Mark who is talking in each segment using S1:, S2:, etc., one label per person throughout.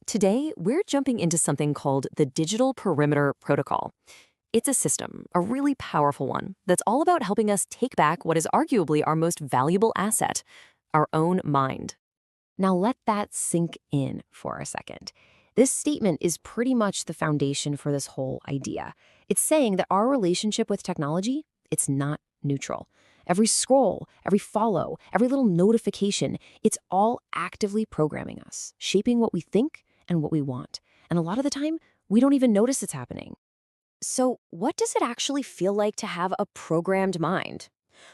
S1: Today, we're jumping into something called the Digital Perimeter Protocol. It's a system, a really powerful one, that's all about helping us take back what is arguably our most valuable asset, our own mind.
S2: Now let that sink in for a second. This statement is pretty much the foundation for this whole idea. It's saying that our relationship with technology, it's not neutral. Every scroll, every follow, every little notification, it's all actively programming us, shaping what we think and what we want. And a lot of the time, we don't even notice it's happening.
S1: So, what does it actually feel like to have a programmed mind?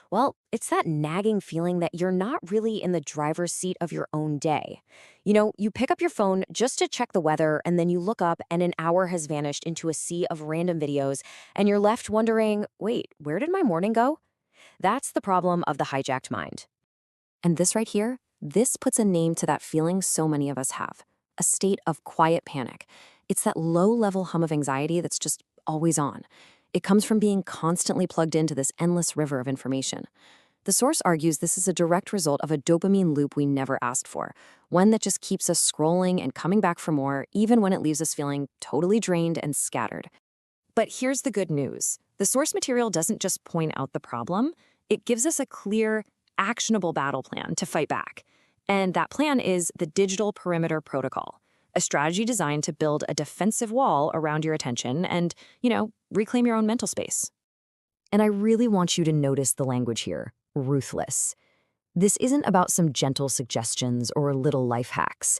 S1: Well, it's that nagging feeling that you're not really in the driver's seat of your own day. You pick up your phone just to check the weather, and then you look up and an hour has vanished into a sea of random videos, and you're left wondering, wait, where did my morning go? That's the problem of the hijacked mind. And this right here, this puts a name to that feeling so many of us have, a state of quiet panic. It's that low-level hum of anxiety that's just always on. It comes from being constantly plugged into this endless river of information. The source argues this is a direct result of a dopamine loop we never asked for, one that just keeps us scrolling and coming back for more, even when it leaves us feeling totally drained and scattered. But here's the good news. The source material doesn't just point out the problem, it gives us a clear, actionable battle plan to fight back. And that plan is the Digital Perimeter Protocol, a strategy designed to build a defensive wall around your attention and, reclaim your own mental space. And I really want you to notice the language here, ruthless. This isn't about some gentle suggestions or little life hacks.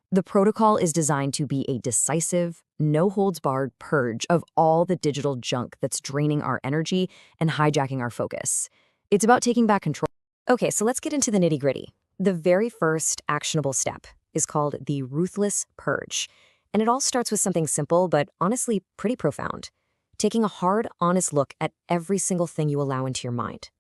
S1: The protocol is designed to be a decisive, no-holds-barred purge of all the digital junk that's draining our energy and hijacking our focus. It's about taking back control. Okay, so let's get into the nitty-gritty. The very first actionable step is called the ruthless purge. And it all starts with something simple, but honestly pretty profound. Taking a hard, honest look at every single thing you allow into your mind.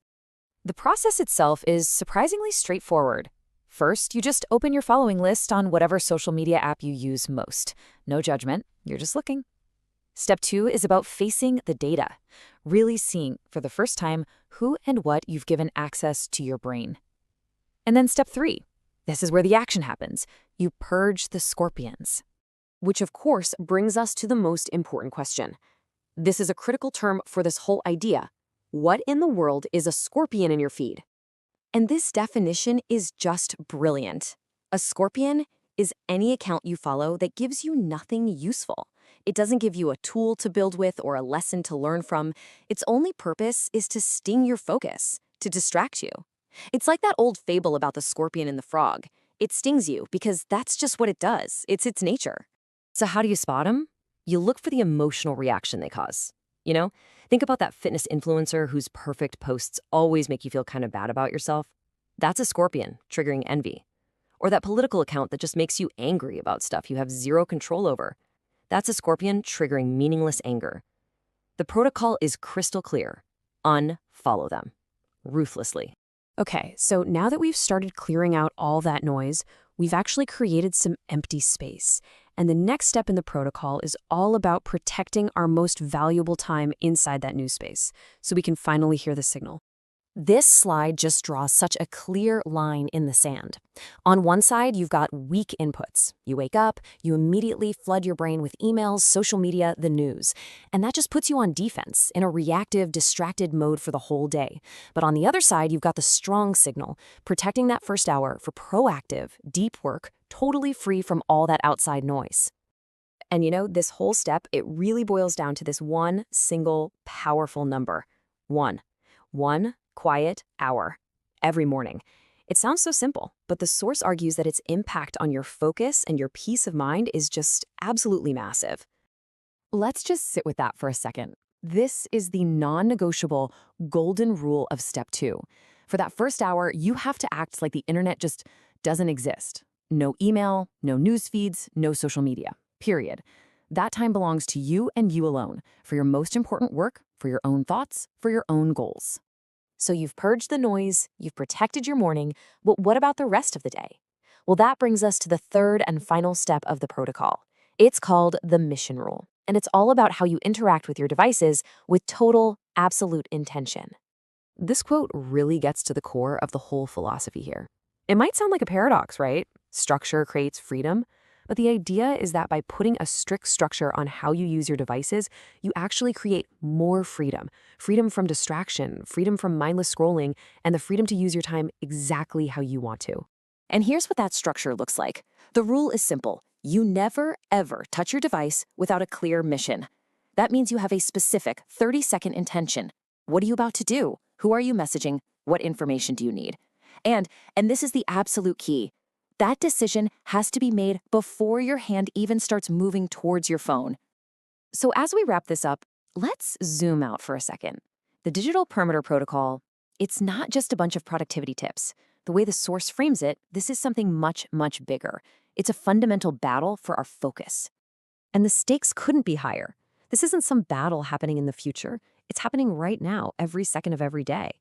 S1: The process itself is surprisingly straightforward. First, you just open your following list on whatever social media app you use most. No judgment, you're just looking. Step 2 is about facing the data, really seeing, for the first time, who and what you've given access to your brain. And then step 3, this is where the action happens. You purge the scorpions. Which, of course, brings us to the most important question. This is a critical term for this whole idea. What in the world is a scorpion in your feed? And this definition is just brilliant. A scorpion is any account you follow that gives you nothing useful. It doesn't give you a tool to build with or a lesson to learn from. Its only purpose is to sting your focus, to distract you. It's like that old fable about the scorpion and the frog. It stings you because that's just what it does. It's its nature. So how do you spot them? You look for the emotional reaction they cause. Think about that fitness influencer whose perfect posts always make you feel kind of bad about yourself. That's a scorpion triggering envy. Or that political account that just makes you angry about stuff you have zero control over. That's a scorpion triggering meaningless anger. The protocol is crystal clear. Unfollow them. Ruthlessly. Okay, so now that we've started clearing out all that noise, we've actually created some empty space. And the next step in the protocol is all about protecting our most valuable time inside that new space, so we can finally hear the signal. This slide just draws such a clear line in the sand. On one side, you've got weak inputs. You wake up, you immediately flood your brain with emails, social media, the news. And that just puts you on defense, in a reactive, distracted mode for the whole day. But on the other side, you've got the strong signal, protecting that first hour for proactive, deep work, totally free from all that outside noise. And this whole step, it really boils down to this one single powerful number. One quiet hour every morning. It sounds so simple, but the source argues that its impact on your focus and your peace of mind is just absolutely massive. Let's just sit with that for a second. This is the non-negotiable golden rule of step 2. For that first hour, you have to act like the internet just doesn't exist. No email, no news feeds, no social media, period. That time belongs to you and you alone, for your most important work, for your own thoughts, for your own goals. So you've purged the noise, you've protected your morning, but what about the rest of the day? Well, that brings us to the third and final step of the protocol. It's called the mission rule, and it's all about how you interact with your devices with total, absolute intention. This quote really gets to the core of the whole philosophy here. It might sound like a paradox, right? Structure creates freedom.
S2: But the idea is that by putting a strict structure on how you use your devices, you actually create more freedom. Freedom from distraction, freedom from mindless scrolling, and the freedom to use your time exactly how you want to.
S1: And here's what that structure looks like. The rule is simple. You never, ever touch your device without a clear mission. That means you have a specific 30-second intention. What are you about to do? Who are you messaging? What information do you need? And this is the absolute key. That decision has to be made before your hand even starts moving towards your phone. So as we wrap this up, let's zoom out for a second. The digital perimeter protocol, it's not just a bunch of productivity tips. The way the source frames it, this is something much, much bigger. It's a fundamental battle for our focus.
S2: And the stakes couldn't be higher. This isn't some battle happening in the future. It's happening right now, every second of every day.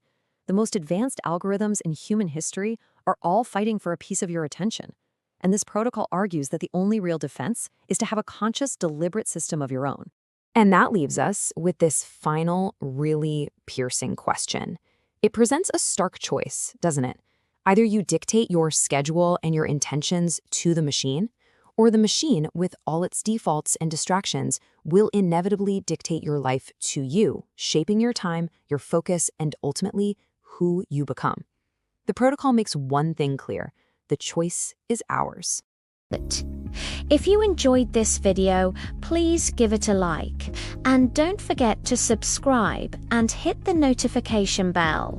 S2: The most advanced algorithms in human history are all fighting for a piece of your attention. And this protocol argues that the only real defense is to have a conscious, deliberate system of your own. And that leaves us with this final, really piercing question. It presents a stark choice, doesn't it? Either you dictate your schedule and your intentions to the machine, or the machine, with all its defaults and distractions, will inevitably dictate your life to you, shaping your time, your focus, and ultimately, who you become. The protocol makes one thing clear: the choice is ours.
S3: If you enjoyed this video, please give it a like, and don't forget to subscribe and hit the notification bell.